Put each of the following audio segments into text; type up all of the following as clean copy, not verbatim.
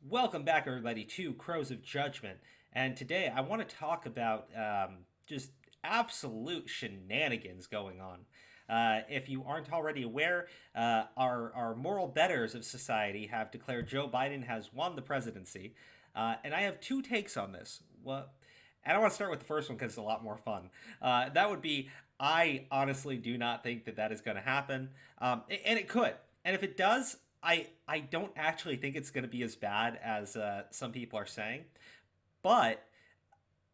Welcome back, everybody, to Crows of Judgment. And today I want to talk about just absolute shenanigans going on. If you aren't already aware, our moral betters of society have declared Joe Biden has won the presidency. And I have two takes on this. Well, and I want to start with the first one because it's a lot more fun. That would be I honestly do not think that that is going to happen. And it could. And if it does, I don't actually think it's going to be as bad as some people are saying, but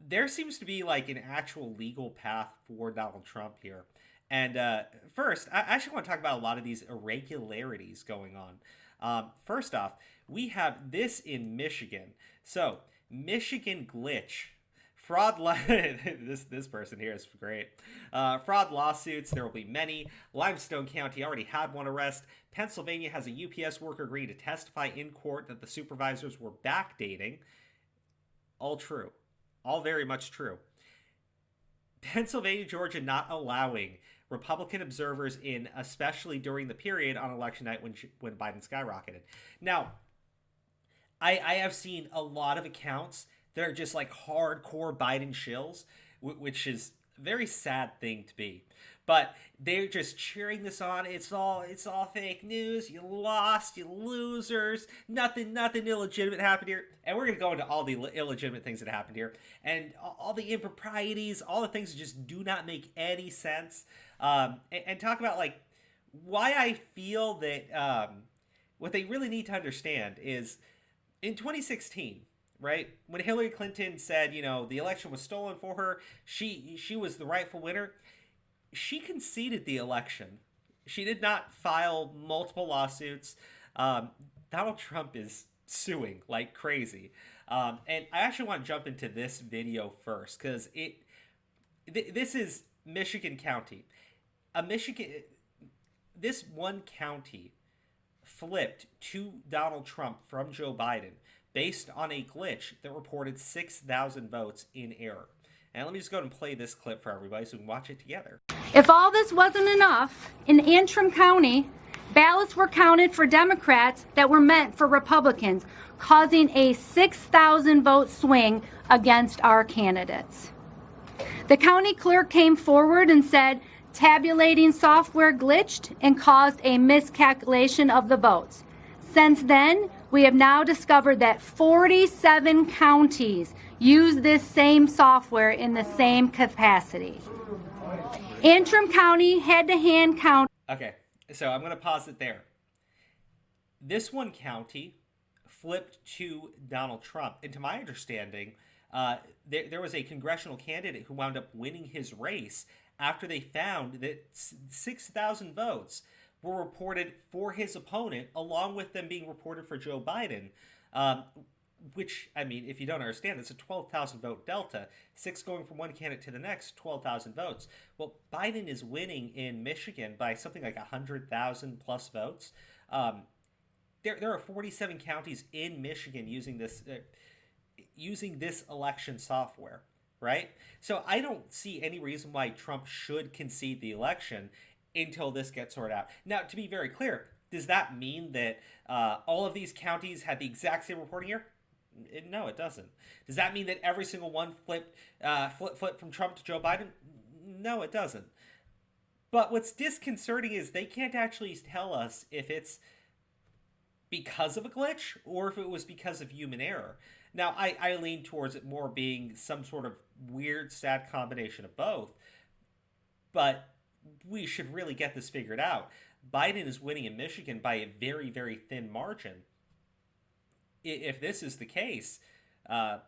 there seems to be like an actual legal path for Donald Trump here. And first, I actually want to talk about a lot of these irregularities going on. First off, we have this in Michigan. So, Michigan glitch. This person here is great. Fraud lawsuits, there will be many. Limestone County already had one arrest. Pennsylvania has a UPS worker agree to testify in court that the supervisors were backdating. All true. All very much true. Pennsylvania, Georgia not allowing Republican observers in, especially during the period on election night when Biden skyrocketed. Now, I have seen a lot of accounts that are just like hardcore Biden shills, which is a very sad thing to be. But they're just cheering this on. It's all fake news. You lost, you losers. Nothing illegitimate happened here. And we're gonna go into all the illegitimate things that happened here, and all the improprieties, all the things that just do not make any sense. And talk about like why I feel that what they really need to understand is in 2016, right? When Hillary Clinton said, the election was stolen for her, she was the rightful winner. She conceded the election. She did not file multiple lawsuits. Donald Trump is suing like crazy. And I actually want to jump into this video first because this is Michigan County. This one county flipped to Donald Trump from Joe Biden based on a glitch that reported 6,000 votes in error. And let me just go ahead and play this clip for everybody so we can watch it together. If all this wasn't enough, in Antrim County, ballots were counted for Democrats that were meant for Republicans, causing a 6,000 vote swing against our candidates. The county clerk came forward and said tabulating software glitched and caused a miscalculation of the votes. Since then, we have now discovered that 47 counties use this same software in the same capacity. Antrim County had to hand count. Okay, so I'm going to pause it there. This one county flipped to Donald Trump. And to my understanding, there was a congressional candidate who wound up winning his race after they found that 6,000 votes were reported for his opponent, along with them being reported for Joe Biden, which, I mean, if you don't understand, it's a 12,000 vote delta. 6 going from one candidate to the next, 12,000 votes. Well, Biden is winning in Michigan by something like 100,000 plus votes. There are 47 counties in Michigan using this election software, right? So I don't see any reason why Trump should concede the election until this gets sorted out. Now, to be very clear, does that mean that all of these counties had the exact same reporting year? No, it doesn't. Does that mean that every single one flipped from Trump to Joe Biden? No, it doesn't. But what's disconcerting is they can't actually tell us if it's because of a glitch or if it was because of human error. Now, I lean towards it more being some sort of weird, sad combination of both. But we should really get this figured out. Biden is winning in Michigan by a very, very thin margin. If this is the case, what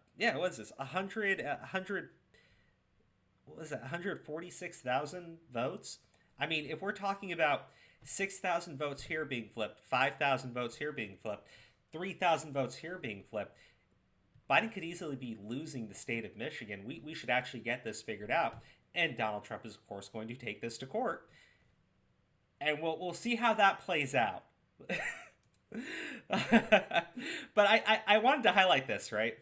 is this? 146,000 votes? I mean, if we're talking about 6,000 votes here being flipped, 5,000 votes here being flipped, 3,000 votes here being flipped, Biden could easily be losing the state of Michigan. We should actually get this figured out. And Donald Trump is, of course, going to take this to court. And we'll see how that plays out. But I wanted to highlight this, right?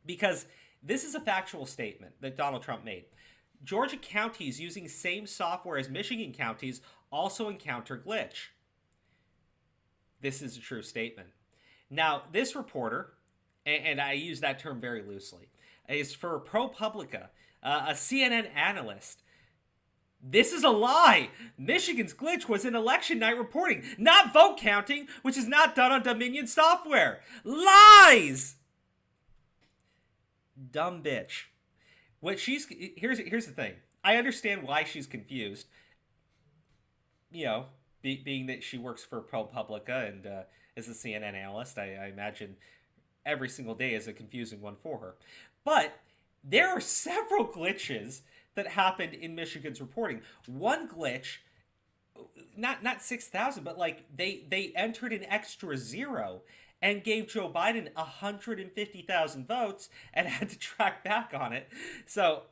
Because this is a factual statement that Donald Trump made. Georgia counties using same software as Michigan counties also encounter glitch. This is a true statement. Now, this reporter, and I use that term very loosely, is for ProPublica, a CNN analyst. This is a lie. Michigan's glitch was in election night reporting, not vote counting, which is not done on Dominion software. Lies! Dumb bitch. Here's the thing. I understand why she's confused. You know, being that she works for ProPublica and is a CNN analyst, I imagine every single day is a confusing one for her. But there are several glitches that happened in Michigan's reporting. One glitch, not 6,000, but like they entered an extra zero and gave Joe Biden 150,000 votes and had to track back on it. So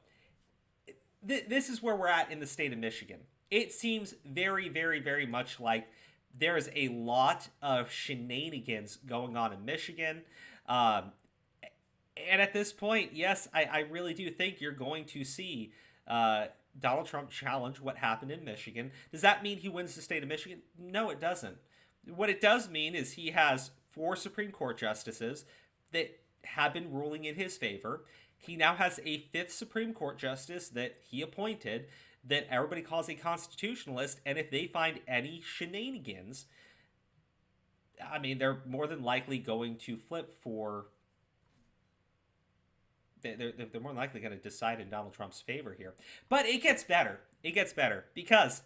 this is where we're at in the state of Michigan. It seems very, very, very much like there is a lot of shenanigans going on in Michigan. And at this point, yes, I really do think you're going to see Donald Trump challenge what happened in Michigan. Does that mean he wins the state of Michigan? No, it doesn't. What it does mean is he has 4 Supreme Court justices that have been ruling in his favor. He now has a 5th Supreme Court justice that he appointed that everybody calls a constitutionalist, and if they find any shenanigans, I mean, they're more than likely going to flip for... They're more than likely going to decide in Donald Trump's favor here. But it gets better. It gets better because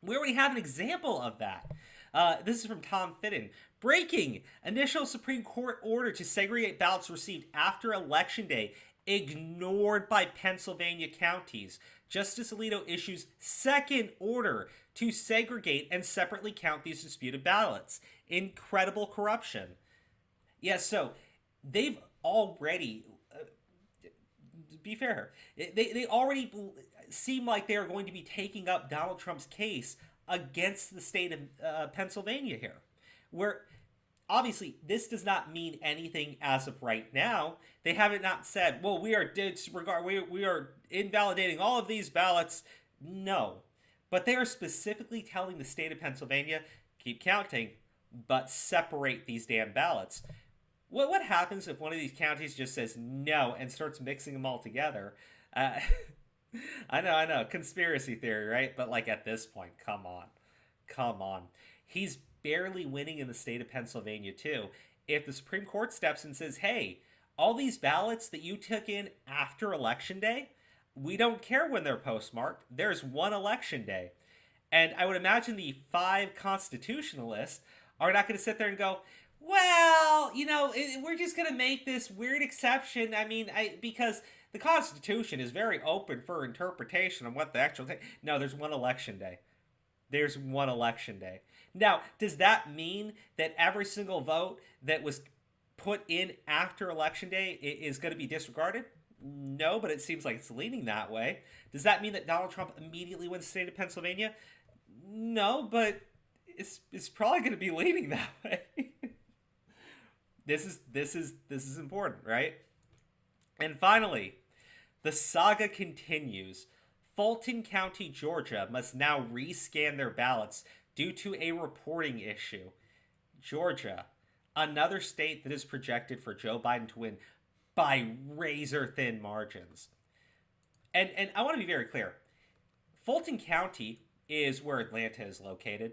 we already have an example of that. This is from Tom Fitton. Breaking: initial Supreme Court order to segregate ballots received after Election Day ignored by Pennsylvania counties. Justice Alito issues second order to segregate and separately count these disputed ballots. Incredible corruption. Yes, so they've already... be fair, they already seem like they are going to be taking up Donald Trump's case against the state of Pennsylvania here, where obviously this does not mean anything as of right now. They haven't not said, well, we are invalidating all of these ballots. No, but they are specifically telling the state of Pennsylvania, keep counting, but separate these damn ballots. What happens if one of these counties just says no and starts mixing them all together? I know, conspiracy theory, right? But like at this point, come on. He's barely winning in the state of Pennsylvania too. If the Supreme Court steps and says, hey, all these ballots that you took in after Election Day, we don't care when they're postmarked. There's one Election Day. And I would imagine the 5 constitutionalists are not going to sit there and go, well, we're just going to make this weird exception. I mean, because the Constitution is very open for interpretation on what the actual... No, there's one Election Day. There's one Election Day. Now, does that mean that every single vote that was put in after Election Day is going to be disregarded? No, but it seems like it's leaning that way. Does that mean that Donald Trump immediately wins the state of Pennsylvania? No, but it's probably going to be leaning that way. This is important, right? And finally, the saga continues. Fulton County, Georgia must now rescan their ballots due to a reporting issue. Georgia, another state that is projected for Joe Biden to win by razor-thin margins. And I want to be very clear. Fulton County is where Atlanta is located.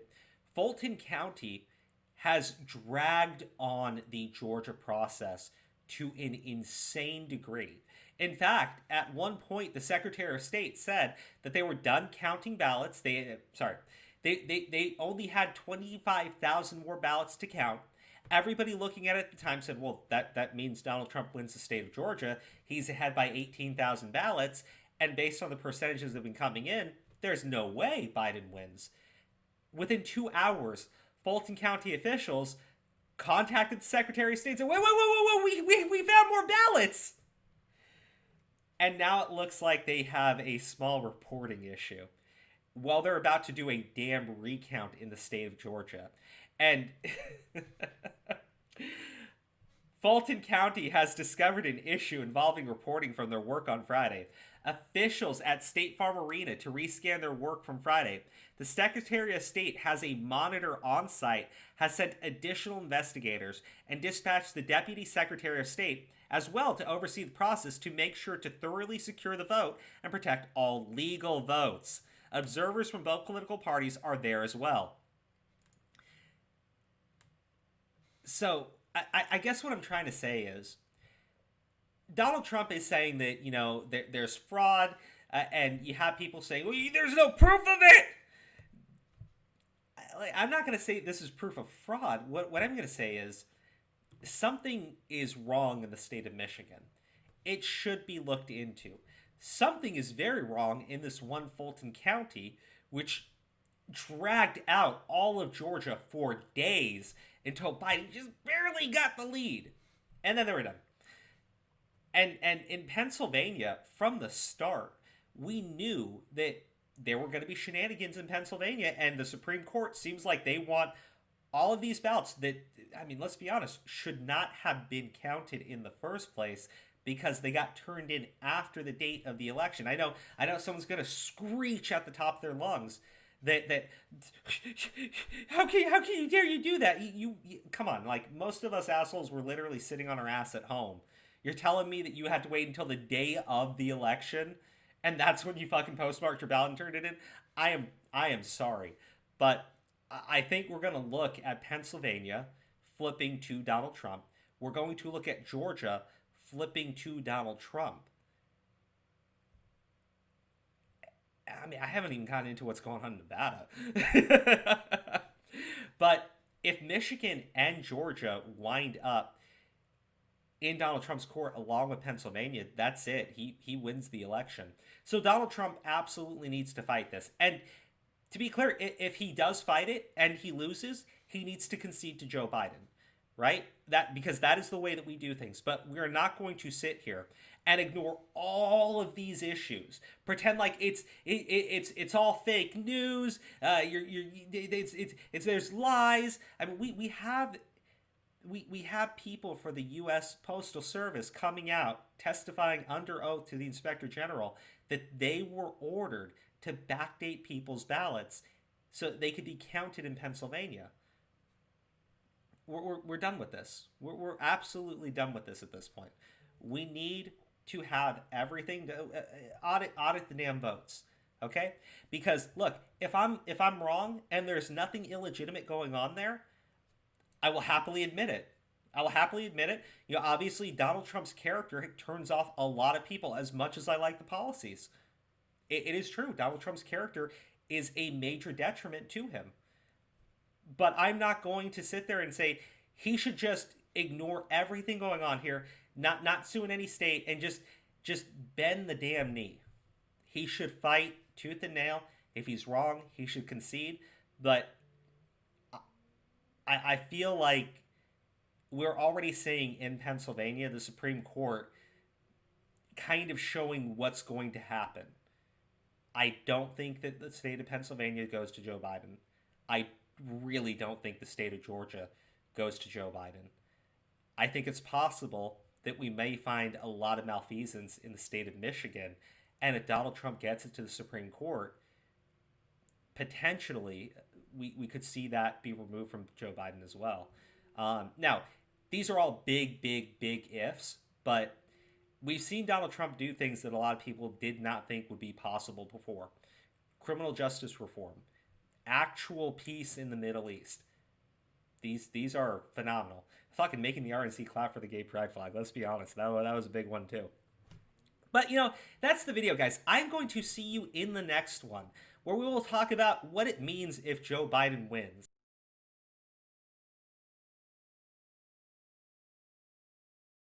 Fulton County has dragged on the Georgia process to an insane degree. In fact, at one point, the Secretary of State said that they were done counting ballots. They only had 25,000 more ballots to count. Everybody looking at it at the time said, well, that means Donald Trump wins the state of Georgia. He's ahead by 18,000 ballots. And based on the percentages that have been coming in, there's no way Biden wins. Within 2 hours, Fulton County officials contacted the Secretary of State and said, wait, we found more ballots. And now it looks like they have a small reporting issue. Well, they're about to do a damn recount in the state of Georgia. And Fulton County has discovered an issue involving reporting from their work on Friday. Officials at State Farm Arena to rescan their work from Friday. The Secretary of State has a monitor on site, has sent additional investigators, and dispatched the Deputy Secretary of State as well to oversee the process to make sure to thoroughly secure the vote and protect all legal votes. Observers from both political parties are there as well. So, I guess what I'm trying to say is Donald Trump is saying that, there's fraud, and you have people saying, well, there's no proof of it. I'm not going to say this is proof of fraud. What I'm going to say is something is wrong in the state of Michigan. It should be looked into. Something is very wrong in this one Fulton County, which dragged out all of Georgia for days until Biden just barely got the lead. And then they were done. And in Pennsylvania, from the start, we knew that there were going to be shenanigans in Pennsylvania, and the Supreme Court seems like they want all of these ballots that, let's be honest, should not have been counted in the first place because they got turned in after the date of the election. I know someone's going to screech at the top of their lungs that how can you dare you do that? You come on, like most of us assholes were literally sitting on our ass at home. You're telling me that you had to wait until the day of the election, and that's when you fucking postmarked your ballot and turned it in? I am sorry, but I think we're going to look at Pennsylvania flipping to Donald Trump. We're going to look at Georgia flipping to Donald Trump. I haven't even gotten into what's going on in Nevada. But if Michigan and Georgia wind up in Donald Trump's court along with Pennsylvania, that's it. He wins the election. So Donald Trump absolutely needs to fight this. And to be clear, if he does fight it and he loses, he needs to concede to Joe Biden, right? Because that is the way that we do things. But we're not going to sit here and ignore all of these issues. Pretend like it's all fake news. There's lies. We have people for the U.S. Postal Service coming out testifying under oath to the Inspector General that they were ordered to backdate people's ballots so that they could be counted in Pennsylvania. We're done with this. We're absolutely done with this at this point. We need to have everything to audit the damn votes, okay? Because look, if I'm wrong and there's nothing illegitimate going on there, I will happily admit it. Obviously Donald Trump's character turns off a lot of people as much as I like the policies. It is true. Donald Trump's character is a major detriment to him. But I'm not going to sit there and say he should just ignore everything going on here, not sue in any state, and just bend the damn knee. He should fight tooth and nail. If he's wrong, he should concede. But I feel like we're already seeing in Pennsylvania, the Supreme Court kind of showing what's going to happen. I don't think that the state of Pennsylvania goes to Joe Biden. I really don't think the state of Georgia goes to Joe Biden. I think it's possible that we may find a lot of malfeasance in the state of Michigan, and if Donald Trump gets it to the Supreme Court, potentially we could see that be removed from Joe Biden as well. Now, these are all big ifs, but we've seen Donald Trump do things that a lot of people did not think would be possible before. Criminal justice reform, actual peace in the Middle East. These are phenomenal. Fucking making the RNC clap for the gay pride flag. Let's be honest, that was a big one too. But that's the video, guys. I'm going to see you in the next one, where we will talk about what it means if Joe Biden wins.